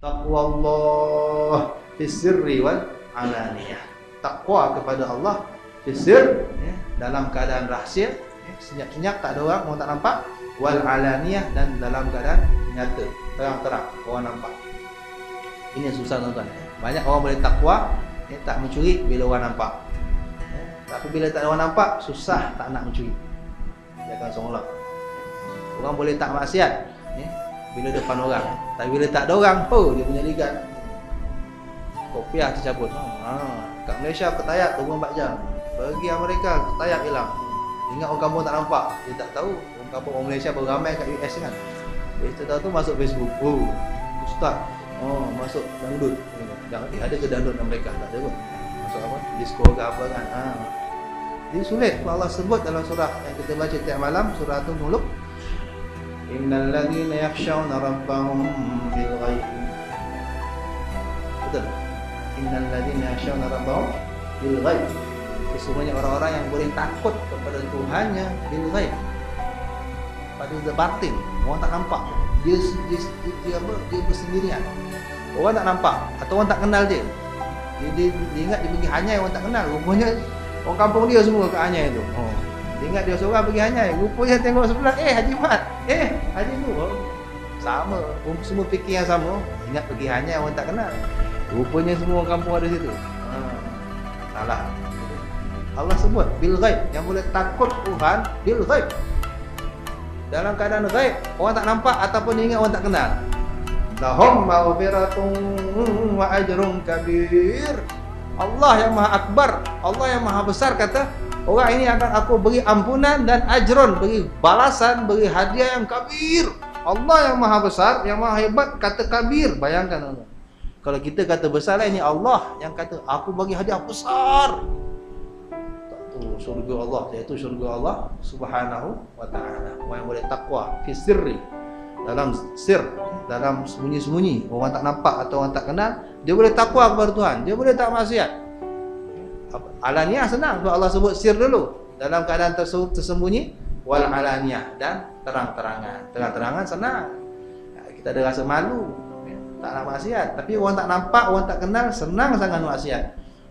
Taqwallah fis sirri wal alaniyah. Takwa kepada Allah fis sir, ya, dalam keadaan rahsia, ya, senyap-senyap tak ada orang tak nampak, wal alaniyah, dan dalam keadaan nyata, terang-terang orang nampak. Ini yang susah tuan-tuan. Banyak orang boleh takwa, ya, tak mencuri bila orang nampak, ya, tapi bila tak ada orang nampak susah tak nak mencuri. Dia akan songlak. Orang boleh tak maksiat, ya, bila depan orang, tapi bila tak ada orang, dia punya ligat. Kopiah tercabut. Kat Malaysia ketayat 24 jam. Pergi Amerika ketayat hilang. Ingat orang kampung tak nampak. Dia tak tahu orang kampung orang Malaysia baru ramai kat US kan. Dia tahu tu masuk Facebook. Ustaz. Masuk dangdut. Ada ke dangdut Amerika? Tak ada pun. Masuk apa? Disco ke apa kan. Jadi sulit. Allah sebut dalam surah yang kita baca tiap malam, surah Al-Mulk. Innal ladzina yakhshawna rabbahum bil ghaib. Betul. Innal ladzina yakhshawna rabbahum bil ghaib. Sesungguhnya orang-orang yang boleh takut kepada Tuhannya bil ghaib, pada batin, orang tak nampak. Dia bersendirian. Orang tak nampak atau orang tak kenal dia. Dia ingat dia pergi hanyai orang tak kenal. Rupanya orang kampung dia semua kat hanyai tu. Dia ingat dia seorang pergi hanyai. Rupanya tengok sebelah, Haji Mat, Haji Nur. Sama, semua fikir yang sama. Ingat pergi hanyai orang tak kenal. Rupanya semua orang kampung ada situ. Salah. Allah sebut bil ghaib, yang boleh takut Tuhan bil ghaib. Dalam keadaan ghaib, orang tak nampak ataupun dia ingat orang tak kenal. Lahum maghfiratun wa ajrun kabir. Allah yang Maha Akbar, Allah yang Maha Besar kata, orang ini akan aku beri ampunan dan ajron, beri balasan, beri hadiah yang kabir. Allah yang Maha Besar, yang Maha Hebat kata kabir. Bayangkan Allah. Kalau kita kata besar lah, ini Allah yang kata aku bagi hadiah besar. Tu syurga Allah, iaitu syurga Allah Subhanahu wa taala. Orang yang boleh takwa fi sirri, dalam sir, dalam sembunyi-sembunyi, orang tak nampak atau orang tak kenal, dia boleh takwa kepada Tuhan, dia boleh tak maksiat. Alaniyah senang, sebab Allah sebut sir dulu, dalam keadaan tersembunyi, wal alaniyah, dan terang-terangan. Terang-terangan senang. Kita ada rasa malu, tak nak maksiat, tapi orang tak nampak, orang tak kenal, senang sangat maksiat.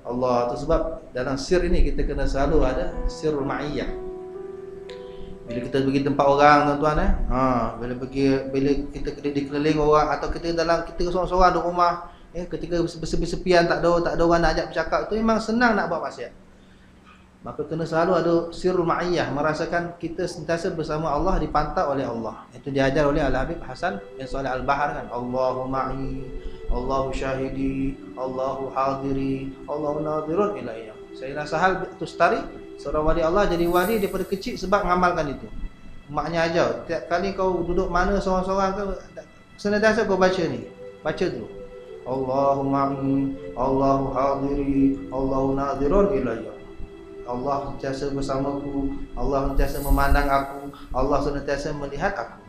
Allah tu sebab dalam sir ini kita kena selalu ada sirrul ma'iyah. Bila kita pergi tempat orang tuan-tuan, bila kita dikeliling orang, atau kita seorang-seorang di rumah, ketika bersepi-sepian, tak ada orang nak ajak bercakap, tu memang senang nak buat maksiat. Maka kena selalu ada sirrul ma'iyah, merasakan kita sentiasa bersama Allah, dipantau oleh Allah. Itu diajar oleh Al-Habib Hasan bin Shalih Al-Bahar kan. Allahu ma'i, Allahu syahidi, Allahu hadiri, Allahu nadirun ilayya. Sayyidina Sahal Tustari, seorang wali Allah, jadi wali daripada kecil sebab mengamalkan itu. Maknya ajar, tiap kali kau duduk mana seorang-seorang kau, senantiasa kau baca ni. Baca tu. Allahu ma'i, Allahu hadiri, Allahu nadirun ilayya. Allah sentiasa bersamaku, Allah sentiasa memandang aku, Allah senantiasa melihat aku.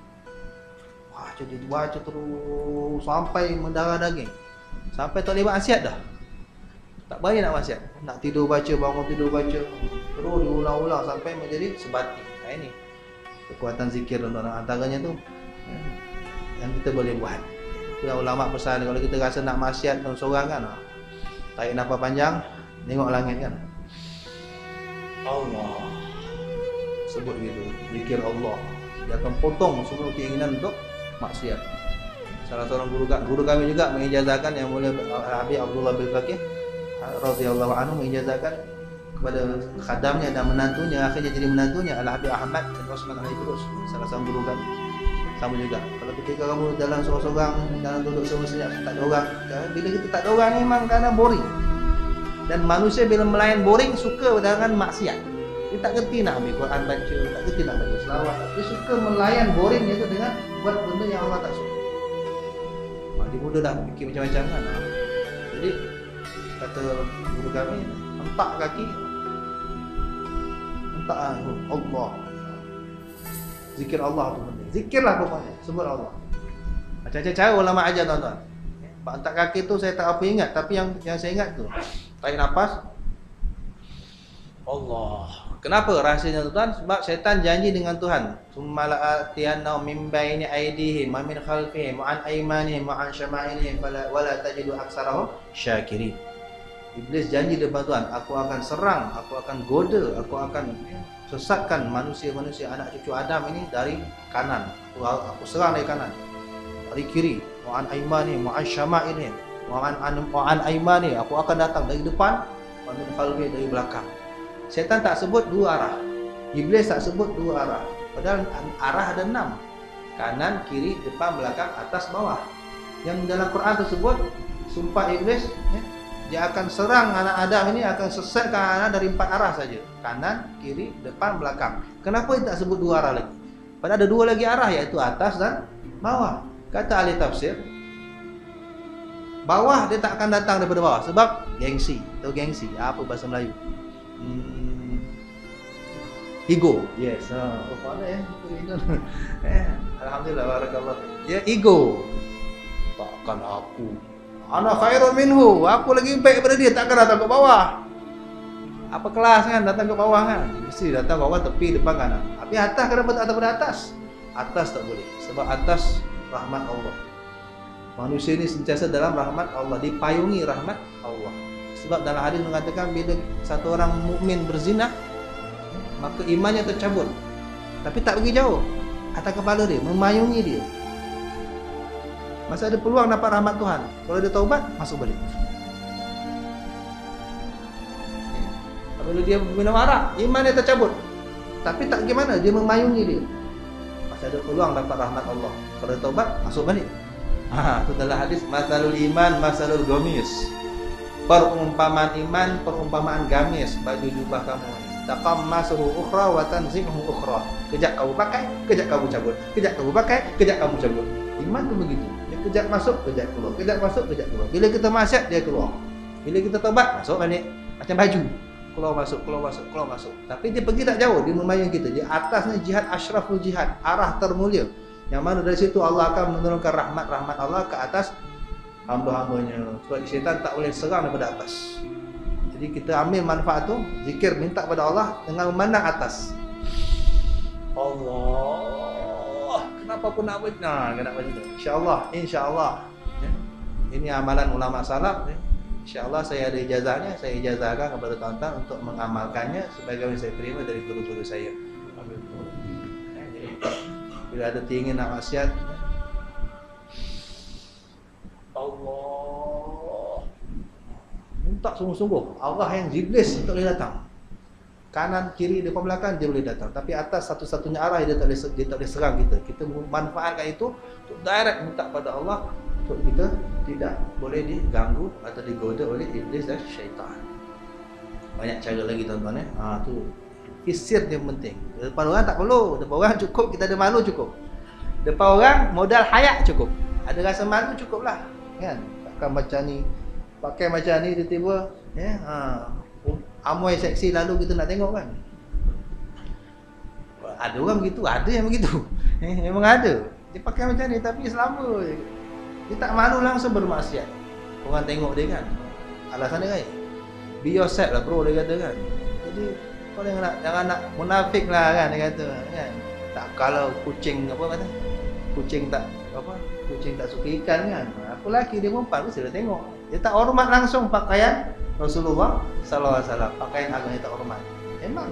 Jadi baca terus sampai mendarah daging, sampai tak boleh maksiat dah. Tak boleh nak maksiat, nak tidur baca, bangun tidur baca, terus diulang-ulang sampai menjadi sebati. Ini kekuatan zikir tuan-tuan. Antaranya tu yang kita boleh buat. Yang ulama pesan, kalau kita rasa nak maksiat seorang kan, tarik nafas panjang, tengok langit kan, Allah sebut gitu, zikir Allah, dia akan potong semua keinginan untuk maksiat. Salah seorang guru kami juga mengijazahkan, yang mulia Habib Abdullah bin Fakih radhiyallahu anhu, mengijazahkan kepada khadamnya dan menantunya, akhirnya jadi menantunya Al-Habib Ahmad bin Osman Al-Idrus, salah seorang guru kami. Sama juga, kalau ketika kamu dalam seorang-seorang, dalam duduk senyap, tak ada orang, bila kita tak ada orang memang kerana boring. Dan manusia bila melayan boring suka dengan maksiat. Dia tak kerti nak ambil Quran baca, tak kerti nak baca selawat. Dia suka melayan boring itu dengan buat benda yang Allah tak suka. Dia mudah dah fikir macam-macam kan. Jadi kata guru kami, hentak kaki, hentak Allah. Zikir Allah tu penting. Zikirlah pokoknya, sebut Allah. Macam-macam cara ulama ajar tuan-tuan. Hentak kaki tu saya tak apa ingat, tapi yang saya ingat tu, tarik nafas, Allah. Kenapa rahsianya tuan? Sebab syaitan janji dengan Tuhan. Summala'atiyannahum min baini aydihim wa min khalfihim wa an aymanihim wa an syama'ilihim wala tajidu aktsarahum syakirin. Iblis janji depan Tuhan, aku akan serang, aku akan goda, aku akan sesatkan manusia-manusia anak cucu Adam ini dari kanan. Aku serang dari kanan, dari kiri. Wa an aymanihim wa an syama'ilihim wa an aymanihim, aku akan datang dari depan, wa min khalfihim, dari belakang. Syaitan tak sebut dua arah. Iblis tak sebut dua arah. Padahal arah ada 6. Kanan, kiri, depan, belakang, atas, bawah. Yang dalam Quran tersebut, sumpah iblis, dia akan serang anak Adam ini, akan sesatkan anak dari 4 arah saja. Kanan, kiri, depan, belakang. Kenapa dia tak sebut 2 arah lagi? Padahal ada 2 lagi arah, iaitu atas dan bawah. Kata ahli tafsir, bawah dia tak akan datang daripada bawah. Sebab gengsi. Tahu gengsi? Apa bahasa Melayu? Ego. Yes. Mana ya? Alhamdulillah, barakallah. Ya, ego. Takkan aku. Ana khairun minhu. Aku lagi baik daripada dia, takkan datang ke bawah. Apa kelas kan datang ke bawah kan? Mesti datang ke bawah, tepi, depan, kanan. Tapi atas kenapa tak datang pada atas? Atas tak boleh. Sebab atas rahmat Allah. Manusia ini sentiasa dalam rahmat Allah, dipayungi rahmat Allah. Sebab dalam hadis mengatakan bila satu orang mukmin berzina, maka imannya tercabut. Tapi tak pergi jauh. Atas kepala dia, memayungi dia. Masa ada peluang dapat rahmat Tuhan. Kalau dia taubat, masuk balik. Apabila dia minum arak, imannya tercabut. Tapi tak gimana, dia memayungi dia. Masa ada peluang dapat rahmat Allah. Kalau dia taubat, masuk balik. Itu dalam hadis masalul iman, masalul gomis. Perumpamaan iman, perumpamaan gamis baju jubah kamu. Taqammasuhu ukhra wa tanzimuhu ukhra. Kejap kamu pakai, kejap kamu cabut. Kejap kamu pakai, kejap kamu cabut. Iman tu begitu. Dia kejap masuk, kejap keluar. Kejap masuk, kejap keluar. Bila kita maksiat, dia keluar. Bila kita taubat, masuk balik. Macam baju. Keluar masuk, keluar masuk, keluar masuk. Tapi dia pergi tak jauh, dia memayung kita. Di atasnya jihad asyraful jihad, arah termulia. Yang mana dari situ Allah akan menurunkan rahmat-rahmat Allah ke atas hamba-hambanya. Sebab syaitan tak boleh serang daripada atas. Jadi kita ambil manfaat tu, zikir, minta pada Allah dengan memandang atas. Allah, kenapa aku nak buat? Nah, kena buat itu. InsyaAllah. Ya. Ini amalan ulama salaf. Ya. InsyaAllah saya ada ijazahnya, saya ijazahkan kepada tuan-tuan untuk mengamalkannya sebagaimana saya terima dari guru-guru saya. Ya, jadi bila ada tinggi nak maksiat, Allah minta sungguh-sungguh. Allah yang iblis tak boleh datang. Kanan, kiri, depan, belakang dia boleh datang. Tapi atas satu-satunya arah dia tak boleh serang kita. Kita manfaatkan itu untuk direct minta pada Allah untuk kita tidak boleh diganggu atau digoda oleh iblis dan syaitan. Banyak cara lagi tuan-tuan tu fisir dia penting. Depan orang tak perlu, depan orang cukup kita ada malu cukup. Depan orang modal hayak cukup. Ada rasa malu cukuplah. Kan? Takkan macam ni, pakai macam ni tiba-tiba amoy seksi lalu kita nak tengok kan. Ada orang begitu, ada yang begitu. Memang ada. Dia pakai macam ni tapi selama dia tak malu langsung bermaksiat. Orang tengok dia kan. Alasan dia kan, be yourself lah bro, dia kata kan. Jadi kau jangan nak munafik lah kan, dia kata kan. Tak kalau kucing apa kata? Kucing tak suka ikan kan. Aku lelaki, dia perempuan mesti dia tengok. Dia tak hormat langsung pakaian Rasulullah sallallahu alaihi wasallam, pakaian agama dia tak hormat. Memang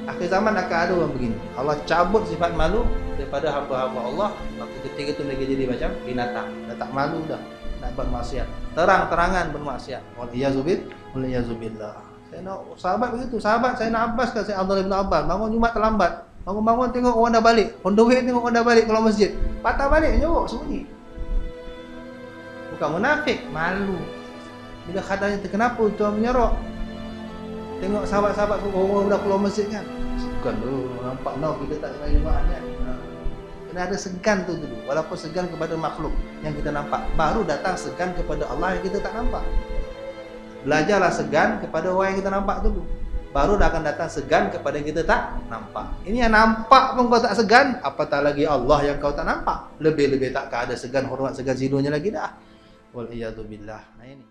akhir zaman akan ada orang begini. Allah cabut sifat malu daripada hamba-hamba Allah, maka ketika itu mereka jadi macam binatang. Dah tak malu dah nak bermaksiat. Terang-terangan bermaksiat. Waliyazubillah. Saya nak sahabat begitu. Sahabat saya nak Abbas kan, saya Abdullah bin Abbas bangun Jumaat terlambat. Bangun-bangun tengok orang dah balik. On the way tengok orang dah balik keluar masjid. Patah balik nyorok sembunyi. Bukan munafik, malu. Bila keadaannya kenapa tuan menyorok? Tengok sahabat-sahabat orang dah keluar masjid kan. Bukan tu, nampak kita tak kena Jumaat kan. Kena ada segan tu dulu. Walaupun segan kepada makhluk yang kita nampak, baru datang segan kepada Allah yang kita tak nampak. Belajarlah segan kepada orang yang kita nampak dulu, baru dah akan datang segan kepada yang kita tak nampak. Ini yang nampak pun kau tak segan, apatah lagi Allah yang kau tak nampak. Lebih-lebih takkan ada segan hormat, segan zinunya lagi dah. Wal iyadu billah. Nah ini